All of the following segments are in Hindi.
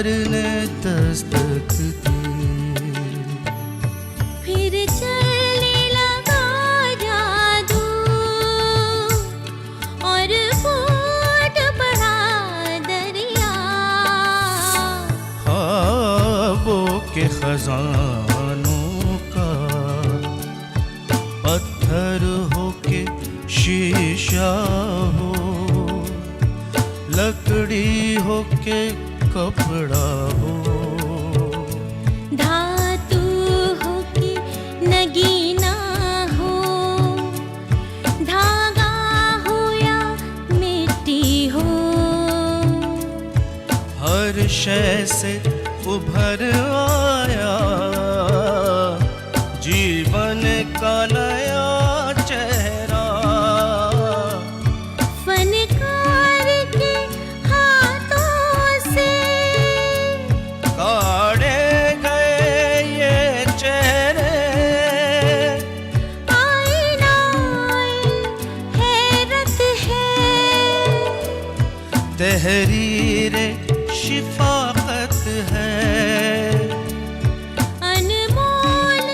प्यार ने दस्तक दी। फिर चलने लगा जादू और फूट पड़ा दरिया। ख्वाबों के खजानों का पत्थर हो के शीशा हो, लकड़ी हो के कपड़ा हो, धातु हो के नगीना हो, धागा हो या मिट्टी हो। हर शय से उभर आया जीवन का नया चेहरा। फनकार के हाथों से काढ़े गए ये चेहरे, आईना हैरत है। तहरीरे शिफाकत है, अनमोल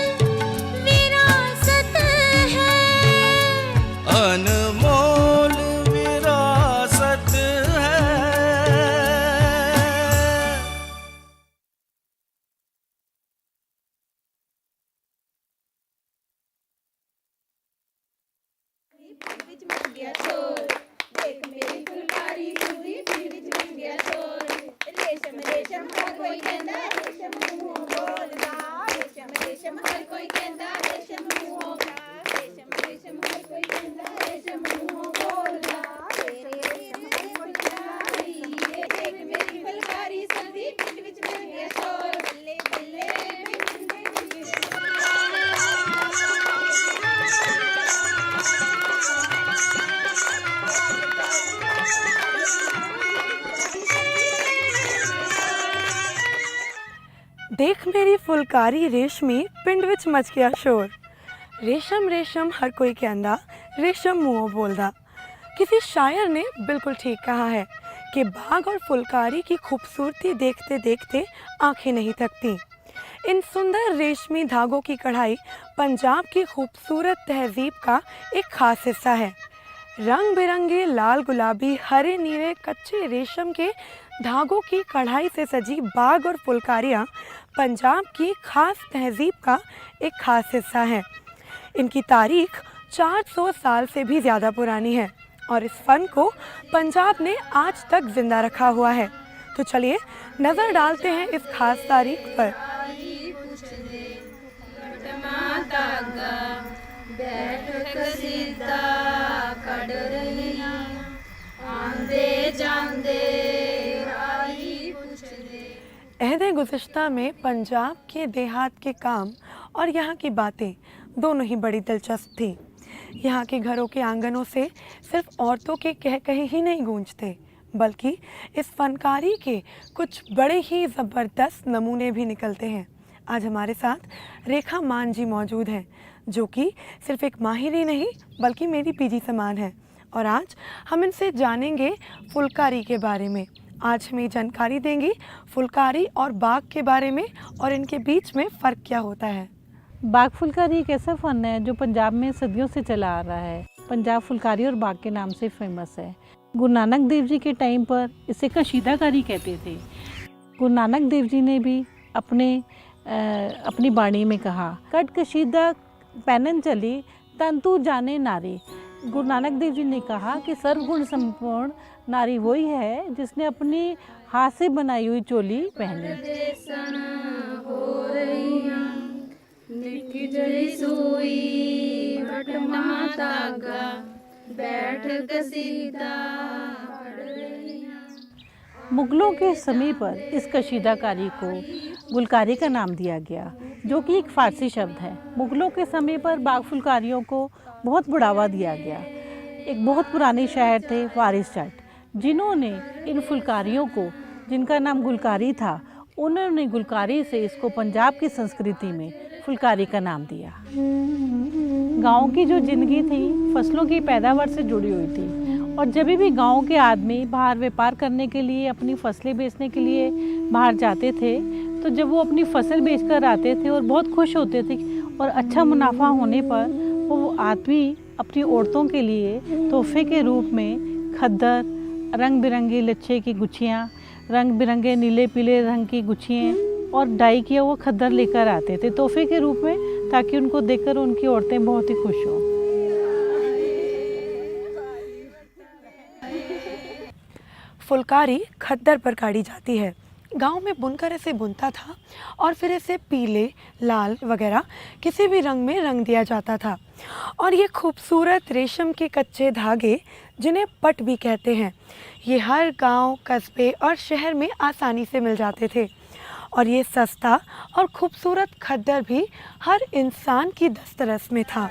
विरासत है। अनमोल विरासत है। देख मेरी फुलकारी रेशमी पिंड विच मच गया शोर। रेशम रेशम हर कोई कहंदा, रेशम मुँहों बोलदा। किसी शायर ने बिल्कुल ठीक कहा है कि बाग और फुलकारी की खूबसूरती देखते देखते आंखें नहीं थकती। इन सुंदर रेशमी धागों की कढ़ाई पंजाब की खूबसूरत तहजीब का एक खास हिस्सा है। रंग बिरंगे लाल गुलाबी हरे नीले कच्चे रेशम के धागों की कढ़ाई से सजी बाग और फुलकारियाँ पंजाब की खास तहजीब का एक खास हिस्सा है। इनकी तारीख 400 साल से भी ज़्यादा पुरानी है और इस फ़न को पंजाब ने आज तक ज़िंदा रखा हुआ है। तो चलिए नज़र डालते हैं इस खास तारीख पर। अहदे गुज़िश्ता में पंजाब के देहात के काम और यहाँ की बातें दोनों ही बड़ी दिलचस्प थी। यहाँ के घरों के आंगनों से सिर्फ औरतों के कह कहे ही नहीं गूंजते, बल्कि इस फनकारी के कुछ बड़े ही ज़बरदस्त नमूने भी निकलते हैं। आज हमारे साथ रेखा मान जी मौजूद हैं, जो कि सिर्फ एक माहिर ही नहीं बल्कि मेरी पीजी समान है। और आज हम इनसे जानेंगे फुलकारी के बारे में। आज हमें जानकारी देंगी फुलकारी और बाग के बारे में और इनके बीच में फ़र्क क्या होता है। बाग फुलकारी एक ऐसा फ़न है जो पंजाब में सदियों से चला आ रहा है। पंजाब फुलकारी और बाग के नाम से फेमस है। गुरु नानक देव जी के टाइम पर इसे कशीदाकारी कहते थे। गुरु नानक देव जी ने भी अपनी बाणी में कहा, कट कशीदा पैनन चली तंतु जाने नारी। गुरु नानक देव जी ने कहा कि सर्वगुण संपूर्ण नारी वही है जिसने अपनी हाथ से बनाई हुई चोली पहनी। मुगलों के समय पर इस कशीदाकारी को गुलकारी का नाम दिया गया, जो कि एक फ़ारसी शब्द है। मुगलों के समय पर बाग फुलकारियों को बहुत बढ़ावा दिया गया। एक बहुत पुराने शायर थे वारिस जट, जिन्होंने इन फुलकारियों को, जिनका नाम गुलकारी था, उन्होंने गुलकारी से इसको पंजाब की संस्कृति में फुलकारी का नाम दिया। गांव की जो ज़िंदगी थी फसलों की पैदावार से जुड़ी हुई थी और जब भी गांव के आदमी बाहर व्यापार करने के लिए, अपनी फसलें बेचने के लिए बाहर जाते थे, तो जब वो अपनी फसल बेचकर आते थे और बहुत खुश होते थे और अच्छा मुनाफा होने पर वो आदमी अपनी औरतों के लिए तोहफे के रूप में खद्दर, रंग बिरंगी लच्छे की गुच्छियाँ, रंग बिरंगे नीले पीले रंग की गुच्छियाँ और डाई किया वो खद्दर लेकर आते थे तोहफे के रूप में, ताकि उनको देखकर उनकी औरतें बहुत ही खुश हों। फुलकारी खद्दर पर काढ़ी जाती है। गांव में बुनकर इसे बुनता था और फिर इसे पीले, लाल वगैरह किसी भी रंग में रंग दिया जाता था। और ये खूबसूरत रेशम के कच्चे धागे, जिन्हें पट भी कहते हैं, ये हर गांव, कस्बे और शहर में आसानी से मिल जाते थे। और ये सस्ता और खूबसूरत खद्दर भी हर इंसान की दस्तरस में था।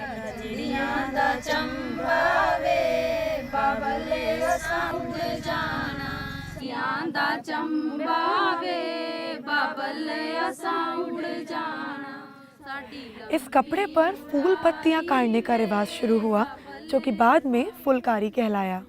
इस कपड़े पर फूल पत्तियां काटने का रिवाज शुरू हुआ, जो कि बाद में फुलकारी कहलाया।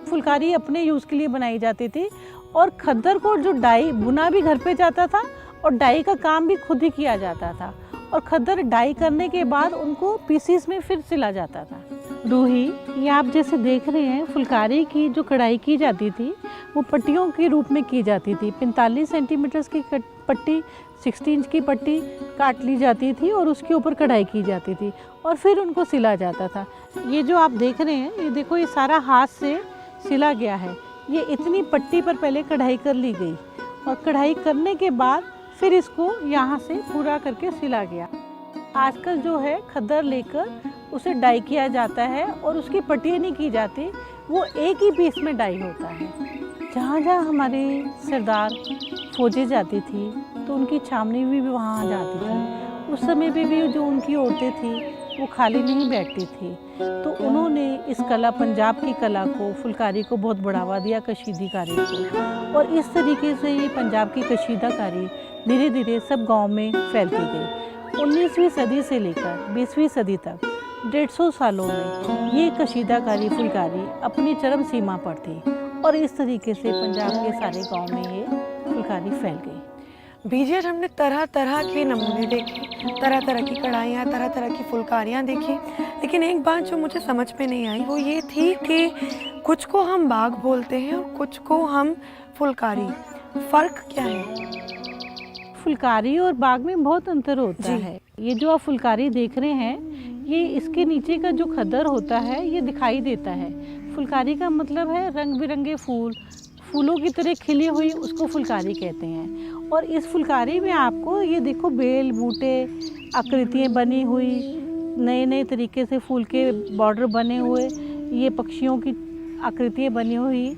फुलकारी अपने यूज़ के लिए बनाई जाती थी और खद्दर को जो डाई बुना भी घर पे जाता था और डाई का काम भी खुद ही किया जाता था। और खद्दर डाई करने के बाद उनको पीसीस में फिर सिला जाता था। रूही, ये आप जैसे देख रहे हैं, फुलकारी की जो कढ़ाई की जाती थी वो पट्टियों के रूप में की जाती थी। 45 सेंटीमीटर की पट्टी, 60 इंच की पट्टी काट ली जाती थी और उसके ऊपर कढ़ाई की जाती थी और फिर उनको सिला जाता था। ये जो आप देख रहे हैं, ये देखो, ये सारा हाथ से सिला गया है। ये इतनी पट्टी पर पहले कढ़ाई कर ली गई और कढ़ाई करने के बाद फिर इसको यहाँ से पूरा करके सिला गया। आजकल जो है खद्दर लेकर उसे डाई किया जाता है और उसकी पट्टियाँ नहीं की जाती, वो एक ही पीस में डाई होता है। जहाँ जहाँ हमारे सरदार फौजें जाती थी तो उनकी छावनी भी वहाँ जाती थी। उस समय पे भी जो उनकी औरतें थी वो खाली नहीं बैठती थी, तो उन्होंने इस कला, पंजाब की कला को, फुलकारी को बहुत बढ़ावा दिया, कशीदाकारी को। और इस तरीके से ये पंजाब की कशीदाकारी धीरे धीरे सब गांव में फैलती गई। 19वीं सदी से लेकर 20वीं सदी तक 150 सालों में ये कशीदाकारी, फुलकारी अपनी चरम सीमा पर थी और इस तरीके से पंजाब के सारे गाँव में ये फुलकारी फैल गई। बीजेर हमने तरह तरह के नमूने देखे, तरह तरह की कढ़ाइयाँ, तरह तरह की फुलकारियाँ देखी, लेकिन एक बात जो मुझे समझ में नहीं आई वो ये थी कि कुछ को हम बाग बोलते हैं और कुछ को हम फुलकारी। फ़र्क क्या है? फुलकारी और बाग में बहुत अंतर होता है। ये जो आप फुलकारी देख रहे हैं, ये इसके नीचे का जो खद्दर होता है ये दिखाई देता है। फुलकारी का मतलब है रंग बिरंगे फूलों की तरह खिली हुई, उसको फुलकारी कहते हैं। और इस फुलकारी में आपको ये देखो, बेल बूटे, आकृतियाँ बनी हुई, नए नए तरीके से फूल के बॉर्डर बने हुए, ये पक्षियों की आकृतियाँ बनी हुई।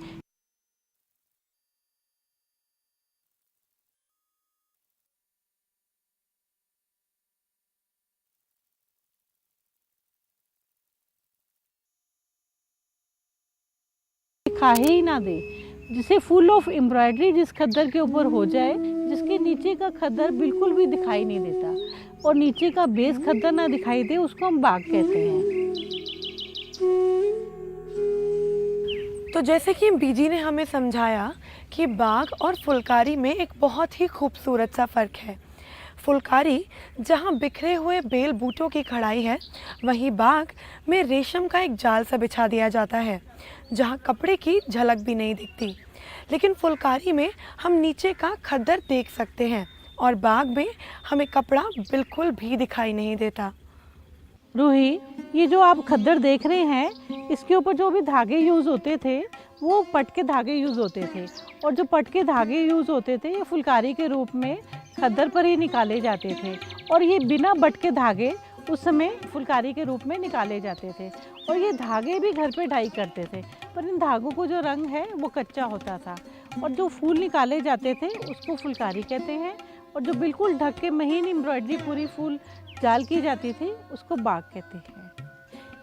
खाहे ही ना दे, जिसे फुल ऑफ एम्ब्रॉयडरी जिस खद्दर के ऊपर हो जाए, जिसके नीचे का खद्दर बिल्कुल भी दिखाई नहीं देता और नीचे का बेस खद्दर ना दिखाई दे, उसको हम बाग कहते हैं। तो जैसे कि बीजी ने हमें समझाया कि बाग और फुलकारी में एक बहुत ही खूबसूरत सा फ़र्क है। फुलकारी जहाँ बिखरे हुए बेल बूटों की कढ़ाई है, वहीं बाग में रेशम का एक जाल सा बिछा दिया जाता है, जहाँ कपड़े की झलक भी नहीं दिखती। लेकिन फुलकारी में हम नीचे का खद्दर देख सकते हैं और बाग में हमें कपड़ा बिल्कुल भी दिखाई नहीं देता। रूही, ये जो आप खद्दर देख रहे हैं, इसके ऊपर जो भी धागे यूज़ होते थे वो पट के धागे यूज़ होते थे और जो पट के धागे यूज़ होते थे ये फुलकारी के रूप में खद्दर पर ही निकाले जाते थे। और ये बिना बट के धागे उस समय फुलकारी के रूप में निकाले जाते थे और ये धागे भी घर पे डाई करते थे, पर इन धागों को जो रंग है वो कच्चा होता था और जो फूल निकाले जाते थे उसको फुलकारी कहते हैं और जो बिल्कुल ढक के महीन एम्ब्रॉयडरी पूरी फूल जाल की जाती थी उसको बाग कहते हैं।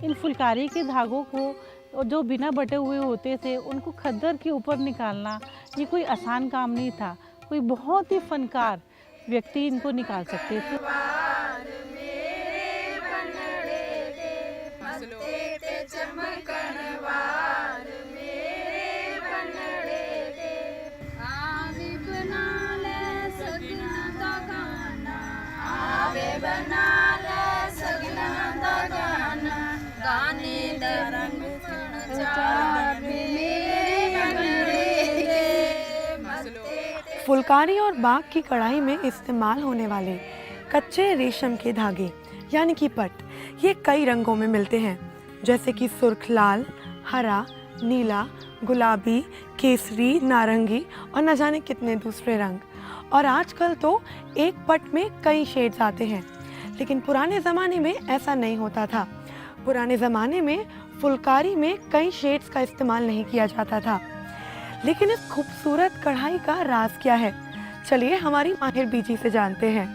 इन फुलकारी के धागों को और जो बिना बटे हुए होते थे उनको खद्दर के ऊपर निकालना ये कोई आसान काम नहीं था, कोई बहुत ही फनकार व्यक्ति इनको निकाल सकते थे। चमकन फुलकारी और बाग की कढ़ाई में इस्तेमाल होने वाले कच्चे रेशम के धागे यानी कि पट ये कई रंगों में मिलते हैं, जैसे कि सुर्ख लाल, हरा, नीला, गुलाबी, केसरी, नारंगी और न जाने कितने दूसरे रंग। और आजकल तो एक पट में कई शेड्स आते हैं, लेकिन पुराने ज़माने में ऐसा नहीं होता था। पुराने ज़माने में फुलकारी में कई शेड्स का इस्तेमाल नहीं किया जाता था। लेकिन इस खूबसूरत कढ़ाई का राज क्या है, चलिए हमारी माहिर बीजी से जानते हैं।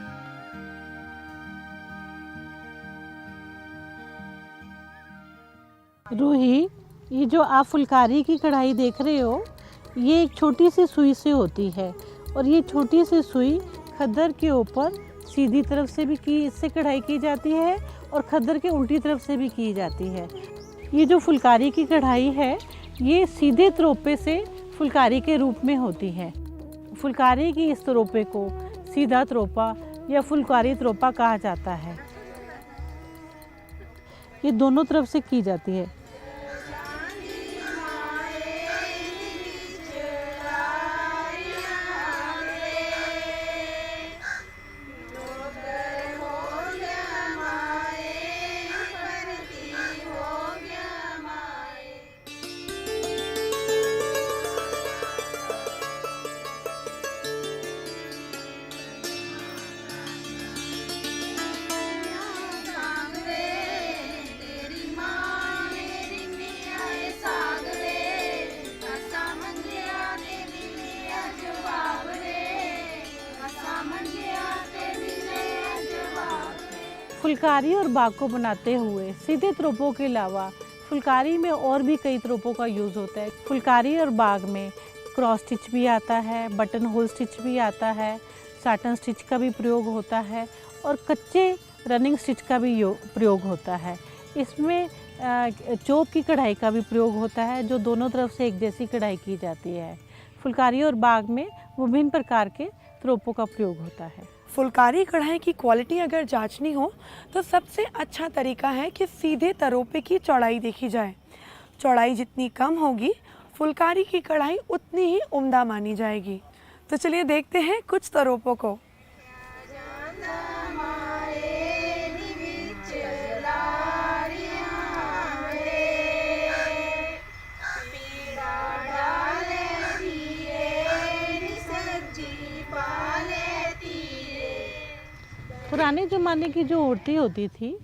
रूही, ये जो आप फुलकारी की कढ़ाई देख रहे हो, ये एक छोटी सी सुई से होती है और ये छोटी सी सुई खद्दर के ऊपर सीधी तरफ से भी इससे कढ़ाई की जाती है और खद्दर के उल्टी तरफ से भी की जाती है। ये जो फुलकारी की कढ़ाई है, ये सीधे तरोपे से फुलकारी के रूप में होती है। फुलकारी की इस तरोपे को सीधा तरोपा या फुलकारी तरोपा कहा जाता है। ये दोनों तरफ से की जाती है। फुलकारी और बाग को बनाते हुए सीधे तरोपों के अलावा फुलकारी में और भी कई तरोपों का यूज़ होता है। फुलकारी और बाग में क्रॉस स्टिच भी आता है, बटन होल स्टिच भी आता है, साटन स्टिच का भी प्रयोग होता है और कच्चे रनिंग स्टिच का भी प्रयोग होता है। इसमें चोप की कढ़ाई का भी प्रयोग होता है, जो दोनों तरफ से एक जैसी कढ़ाई की जाती है। फुलकारी और बाग में विभिन्न प्रकार के तरोपों का प्रयोग होता है। फुलकारी कढ़ाई की क्वालिटी अगर जांचनी हो तो सबसे अच्छा तरीका है कि सीधे तरोपे की चौड़ाई देखी जाए। चौड़ाई जितनी कम होगी, फुलकारी की कढ़ाई उतनी ही उम्दा मानी जाएगी। तो चलिए देखते हैं कुछ तरोपों को। पुराने ज़माने की जो औरतें होती थी,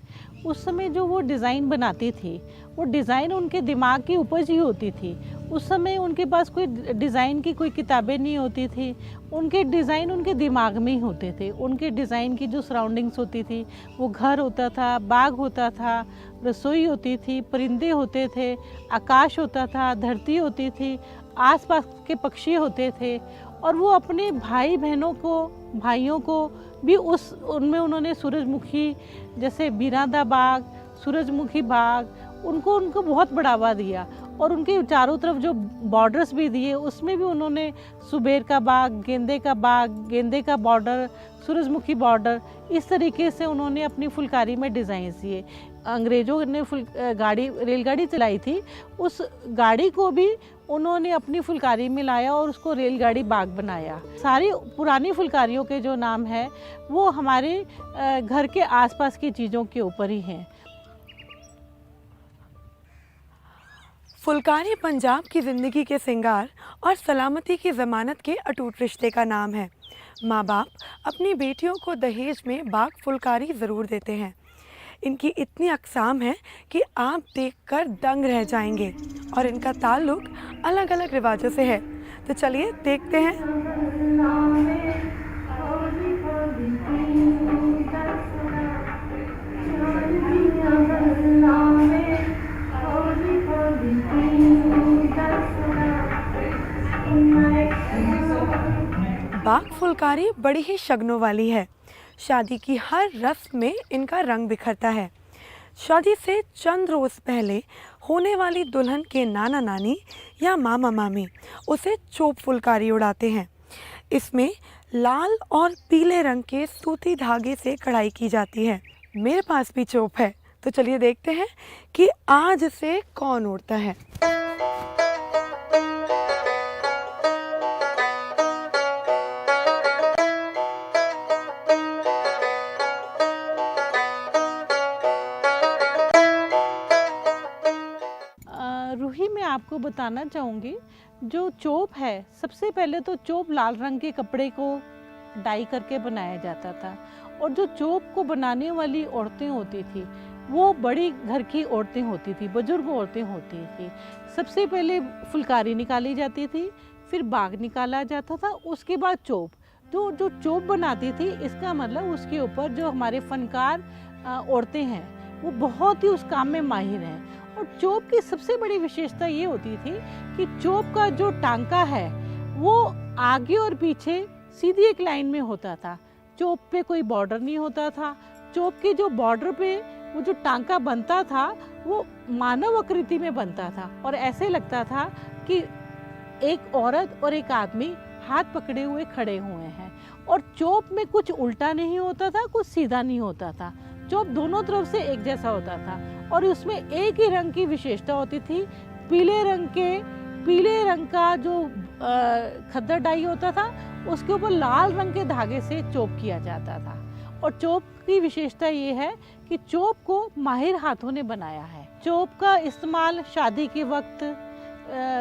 उस समय जो वो डिज़ाइन बनाती थी, वो डिज़ाइन उनके दिमाग की उपज ही होती थी। उस समय उनके पास कोई डिज़ाइन की कोई किताबें नहीं होती थी, उनके डिज़ाइन उनके दिमाग में ही होते थे। उनके डिज़ाइन की जो सराउंडिंग्स होती थी, वो घर होता था, बाग होता था, रसोई होती थी, परिंदे होते थे, आकाश होता था, धरती होती थी, आसपास के पक्षी होते थे। और वो अपने भाइयों को भी उनमें उन्होंने सूरजमुखी, जैसे बीरादा बाग, सूरजमुखी बाग, उनको बहुत बढ़ावा दिया। और उनके चारों तरफ जो बॉर्डर्स भी दिए, उसमें भी उन्होंने सुबेर का बाग, गेंदे का बॉर्डर, सूरजमुखी बॉर्डर, इस तरीके से उन्होंने अपनी फुलकारी में डिज़ाइन दिए। अंग्रेज़ों ने रेलगाड़ी चलाई थी, उस गाड़ी को भी उन्होंने अपनी फुलकारी में लाया और उसको रेलगाड़ी बाग बनाया। सारी पुरानी फुलकारियों के जो नाम है वो हमारे घर के आसपास की चीज़ों के ऊपर ही हैं। फुलकारी पंजाब की ज़िंदगी के सिंगार और सलामती की ज़मानत के अटूट रिश्ते का नाम है। माँ बाप अपनी बेटियों को दहेज में बाग फुलकारी ज़रूर देते हैं। इनकी इतनी अक़साम है कि आप देखकर दंग रह जाएंगे और इनका ताल्लुक अलग अलग रिवाजों से है। तो चलिए देखते हैं। बाग फुलकारी बड़ी ही शगनों वाली है। शादी की हर रस्म में इनका रंग बिखरता है। शादी से चंद रोज़ पहले होने वाली दुल्हन के नाना नानी या मामा मामी उसे चोप फुलकारी उड़ाते हैं। इसमें लाल और पीले रंग के सूती धागे से कढ़ाई की जाती है। मेरे पास भी चोप है, तो चलिए देखते हैं कि आज इसे कौन उड़ता है। आपको बताना चाहूँगी, जो चोप है, सबसे पहले तो चोप लाल रंग के कपड़े को डाई करके बनाया जाता था। और जो चोप को बनाने वाली औरतें होती थी वो बड़ी घर की औरतें होती थी, बुजुर्ग औरतें होती थी। सबसे पहले फुलकारी निकाली जाती थी, फिर बाग निकाला जाता था, उसके बाद चोप। तो जो चोप बनाती थी, इसका मतलब उसके ऊपर जो हमारे फनकार औरतें हैं वो बहुत ही उस काम में माहिर हैं। और चोप की सबसे बड़ी विशेषता ये होती थी कि चोप का जो टांका है वो आगे और पीछे सीधी एक लाइन में होता था। चोप पे कोई बॉर्डर नहीं होता था। चोप के जो बॉर्डर पे वो जो टांका बनता था वो मानव आकृति में बनता था और ऐसे लगता था कि एक औरत और एक आदमी हाथ पकड़े हुए खड़े हुए हैं। और चोप में कुछ उल्टा नहीं होता था, कुछ सीधा नहीं होता था। चोप दोनों तरफ से एक जैसा होता था और उसमें एक ही रंग की विशेषता होती थी। पीले रंग का जो खद्दर डाई होता था उसके ऊपर लाल रंग के धागे से चोप किया जाता था। और चोप की विशेषता ये है कि चोप को माहिर हाथों ने बनाया है। चोप का इस्तेमाल शादी के वक्त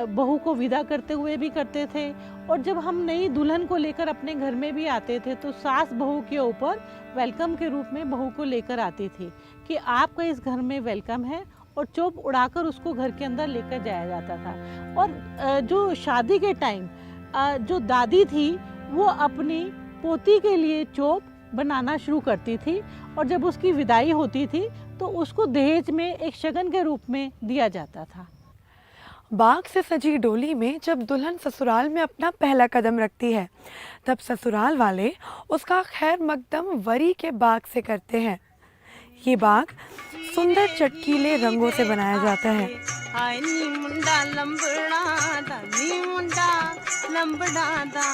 बहू को विदा करते हुए भी करते थे। और जब हम नई दुल्हन को लेकर अपने घर में भी आते थे तो सास बहू के ऊपर वेलकम के रूप में बहू को लेकर आती थी कि आपका इस घर में वेलकम है, और चोप उड़ाकर उसको घर के अंदर लेकर जाया जाता था। और जो शादी के टाइम जो दादी थी वो अपनी पोती के लिए चोप बनाना शुरू करती थी और जब उसकी विदाई होती थी तो उसको दहेज में एक शगन के रूप में दिया जाता था। बाग से सजी डोली में जब दुल्हन ससुराल में अपना पहला कदम रखती है तब ससुराल वाले उसका खैर मकदम वरी के बाग से करते हैं। ये बाग सुंदर चटकीले रंगों से बनाया जाता है। हाय नी मुंडा लंबड़ा दा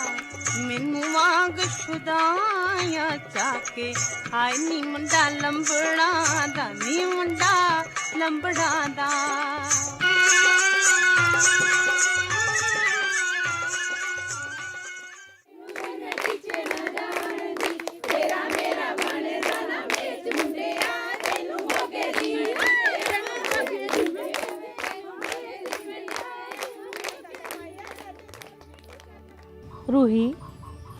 मैनू वांग शुदाया चाके। हाय नी मुंडा लंबड़ा दा। रूही,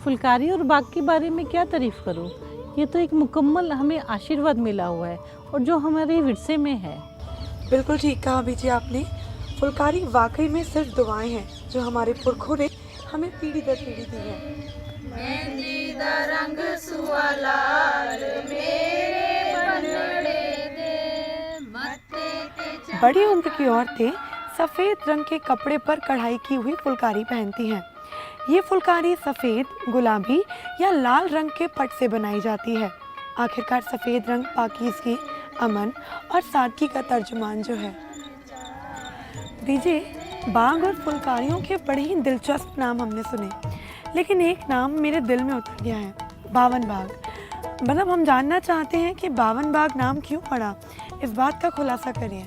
फुलकारी और बाग के बारे में क्या तारीफ़ करूं? ये तो एक मुकम्मल हमें आशीर्वाद मिला हुआ है और जो हमारे विरसे में है। बिल्कुल ठीक कहा अभी जी आपने। फुलकारी वाकई में सिर्फ दुआएं हैं जो हमारे पुरखों ने हमें पीढ़ी दर पीढ़ी दी है। बड़ी उम्र की औरतें सफ़ेद रंग के कपड़े पर कढ़ाई की हुई फुलकारी पहनती हैं। ये फुलकारी सफ़ेद, गुलाबी या लाल रंग के पट से बनाई जाती है। आखिरकार सफ़ेद रंग पाकीज़गी, अमन और सादगी का तर्जुमान जो है। दीजिए, बाग और फुलकारियों के बड़े ही दिलचस्प नाम हमने सुने, लेकिन एक नाम मेरे दिल में उतर गया है, बावन बाग। मतलब हम जानना चाहते हैं कि बावन बाग नाम क्यों पड़ा, इस बात का खुलासा करिए।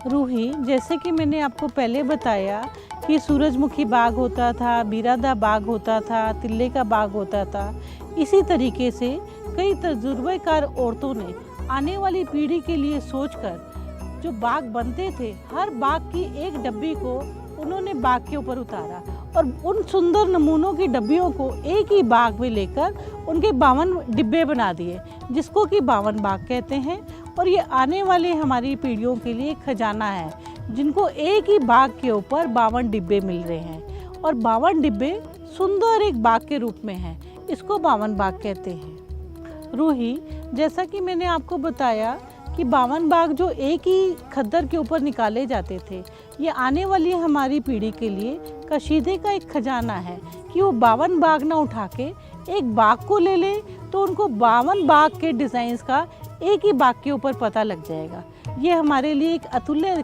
रूही, जैसे कि मैंने आपको पहले बताया कि सूरजमुखी बाग होता था, बीरादा बाग होता था, तिल्ले का बाग होता था, इसी तरीके से कई तजुर्बेकार औरतों ने आने वाली पीढ़ी के लिए सोचकर जो बाग बनते थे, हर बाग की एक डब्बी को उन्होंने बाग के ऊपर उतारा और उन सुंदर नमूनों की डब्बियों को एक ही बाग में लेकर उनके 52 डिब्बे बना दिए, जिसको कि 52 बाग कहते हैं। और ये आने वाले हमारी पीढ़ियों के लिए एक खजाना है, जिनको एक ही बाग के ऊपर 52 डिब्बे मिल रहे हैं और 52 डिब्बे सुंदर एक बाग के रूप में हैं, इसको 52 बाग कहते हैं। रूही, जैसा कि मैंने आपको बताया कि 52 बाग जो एक ही खद्दर के ऊपर निकाले जाते थे, ये आने वाली हमारी पीढ़ी के लिए कशीदे का एक खजाना है कि वो 52 बाग ना उठा के एक बाग को ले ले तो उनको 52 बाग के डिज़ाइंस का एक ही बाग के ऊपर पता लग जाएगा। ये हमारे लिए एक अतुल्य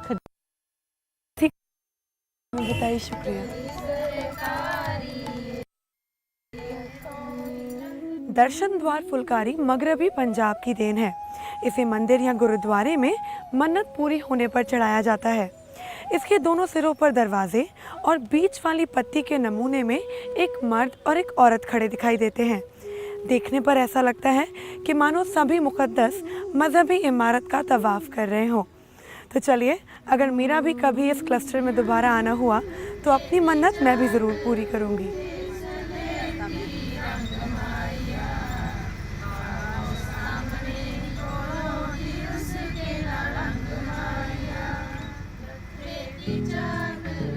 बताइए, शुक्रिया। दर्शन द्वार फुलकारी मगरबी पंजाब की देन है। इसे मंदिर या गुरुद्वारे में मन्नत पूरी होने पर चढ़ाया जाता है। इसके दोनों सिरों पर दरवाजे और बीच वाली पत्ती के नमूने में एक मर्द और एक औरत खड़े दिखाई देते हैं। देखने पर ऐसा लगता है कि मानो सभी मुक़द्दस मजहबी इमारत का तवाफ़ कर रहे हों। तो चलिए, अगर मेरा भी कभी इस क्लस्टर में दोबारा आना हुआ तो अपनी मन्नत मैं भी ज़रूर पूरी करूँगी।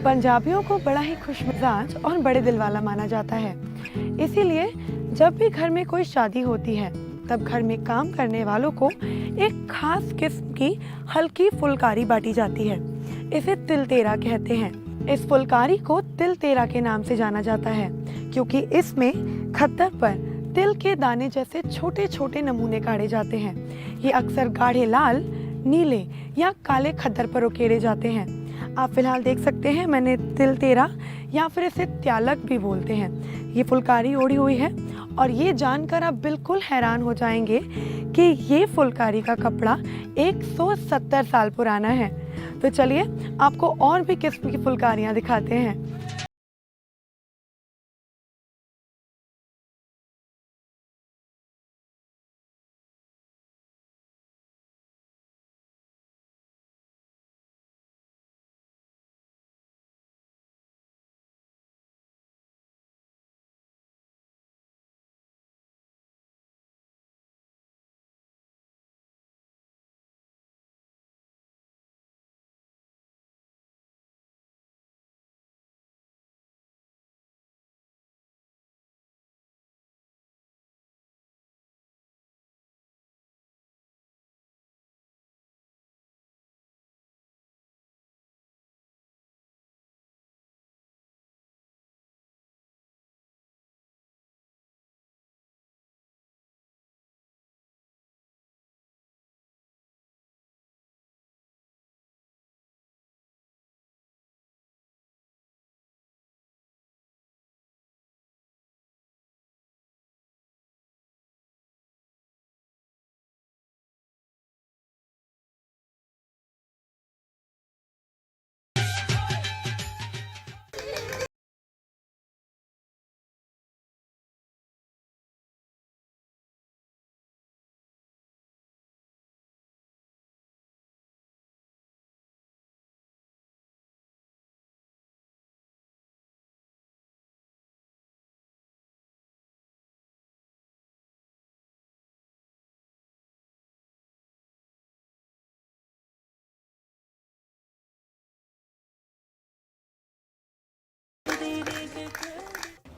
पंजाबियों को बड़ा ही खुशमिजाज और बड़े दिल वाला माना जाता है। इसीलिए जब भी घर में कोई शादी होती है तब घर में काम करने वालों को एक खास किस्म की हल्की फुलकारी बांटी जाती है। इसे तिल तेरा कहते हैं। इस फुलकारी को तिल तेरा के नाम से जाना जाता है क्योंकि इसमें खद्दर पर तिल के दाने जैसे छोटे छोटे नमूने काढ़े जाते हैं। ये अक्सर गाढ़े लाल, नीले या काले खद्दर पर उकेरे जाते हैं। आप फिलहाल देख सकते हैं मैंने तिल तेरा या फिर इसे त्यालक भी बोलते हैं, ये फुलकारी ओढ़ी हुई है। और ये जानकर आप बिल्कुल हैरान हो जाएंगे कि ये फुलकारी का कपड़ा 170 साल पुराना है। तो चलिए आपको और भी किस्म की फुलकारियाँ दिखाते हैं।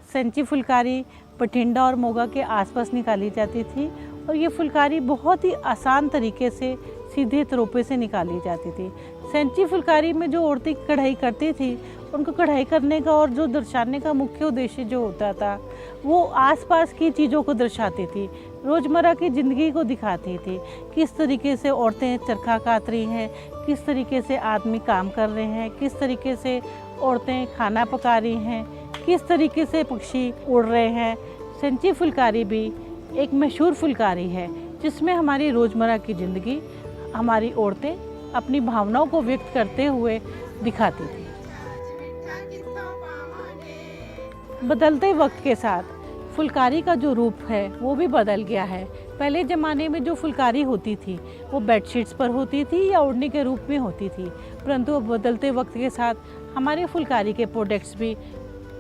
सेंची फुलकारी बठिंडा और मोगा के आसपास निकाली जाती थी और ये फुलकारी बहुत ही आसान तरीके से सीधे तरोपे से निकाली जाती थी। सेंची फुलकारी में जो औरतें कढ़ाई करती थी, उनको कढ़ाई करने का और जो दर्शाने का मुख्य उद्देश्य जो होता था वो आसपास की चीज़ों को दर्शाती थी, रोज़मर्रा की ज़िंदगी को दिखाती थी। किस तरीके से औरतें चरखा काट रही हैं, किस तरीके से आदमी काम कर रहे हैं, किस तरीके से औरतें खाना पका रही हैं, किस तरीके से पक्षी उड़ रहे हैं। सेंची फुलकारी भी एक मशहूर फुलकारी है जिसमें हमारी रोज़मर्रा की ज़िंदगी, हमारी औरतें अपनी भावनाओं को व्यक्त करते हुए दिखाती थी। बदलते वक्त के साथ फुलकारी का जो रूप है वो भी बदल गया है। पहले ज़माने में जो फुलकारी होती थी वो बेडशीट्स पर होती थी या ओढ़नी के रूप में होती थी, परंतु अब बदलते वक्त के साथ हमारे फुलकारी के प्रोडक्ट्स भी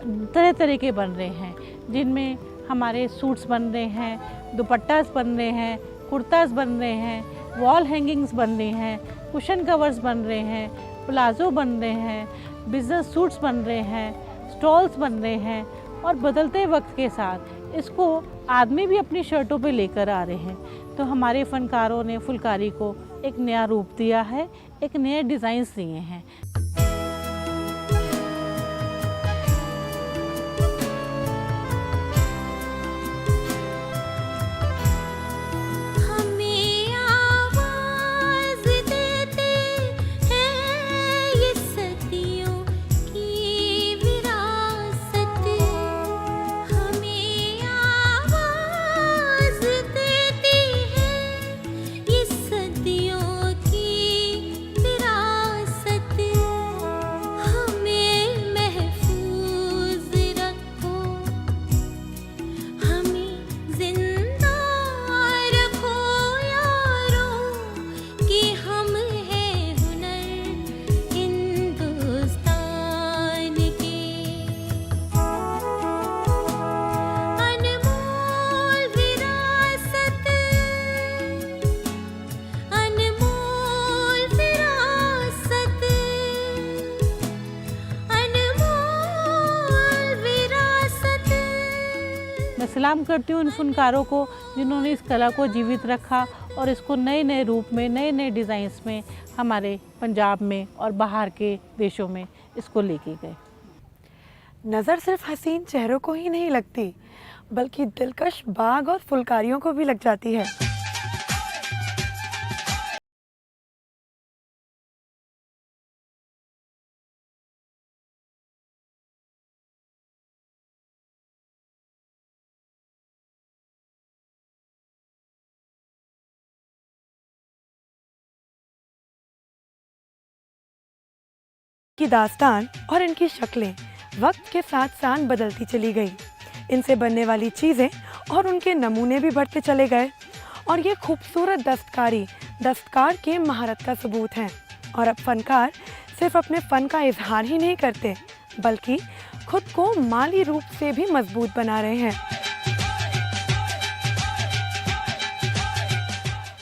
तरह तरह के बन रहे हैं, जिनमें हमारे सूट्स बन रहे हैं, दुपट्टास बन रहे हैं, कुर्तास बन रहे हैं, वॉल हैंगिंग्स बन रहे हैं, कुशन कवर्स बन रहे हैं, प्लाजो बन रहे हैं, बिजनेस सूट्स बन रहे हैं, स्टॉल्स बन रहे हैं। और बदलते वक्त के साथ इसको आदमी भी अपनी शर्टों पे लेकर आ रहे हैं। तो हमारे फनकारों ने फुलकारी को एक नया रूप दिया है, एक नए डिज़ाइंस दिए हैं। हमें आवाज़ देते हैं ये सदियों की विरासत। हमें आवाज़ देती है ये सदियों की विरासत। सलाम करती हूँ उन फनकारों को जिन्होंने इस कला को जीवित रखा और इसको नए नए रूप में, नए नए डिज़ाइंस में हमारे पंजाब में और बाहर के देशों में इसको लेके गए। नज़र सिर्फ हसीन चेहरों को ही नहीं लगती, बल्कि दिलकश बाग और फुलकारियों को भी लग जाती है। की दास्तान और इनकी शक्लें वक्त के साथ साथ बदलती चली गई। इनसे बनने वाली चीज़ें और उनके नमूने भी बढ़ते चले गए और ये खूबसूरत दस्तकारी दस्तकार के महारत का सबूत हैं। और अब फनकार सिर्फ अपने फ़न का इजहार ही नहीं करते, बल्कि खुद को माली रूप से भी मजबूत बना रहे हैं।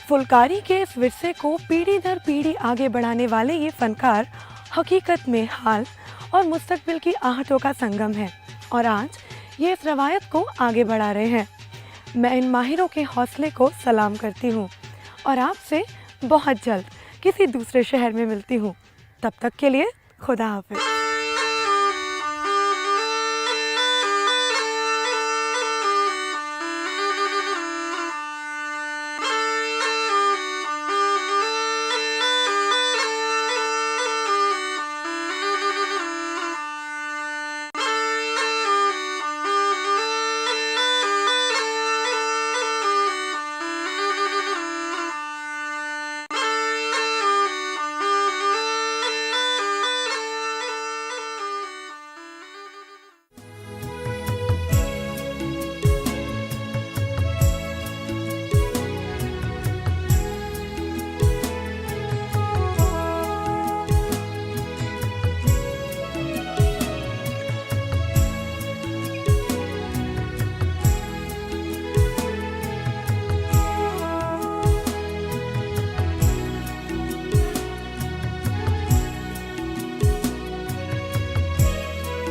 फुलकारी के इस विरसे को पीढ़ी दर पीढ़ी आगे बढ़ाने वाले ये फनकार हकीकत में हाल और मुस्तकबिल की आहटों का संगम है और आज ये इस रवायत को आगे बढ़ा रहे हैं। मैं इन माहिरों के हौसले को सलाम करती हूँ और आपसे बहुत जल्द किसी दूसरे शहर में मिलती हूँ। तब तक के लिए खुदा हाफिज़।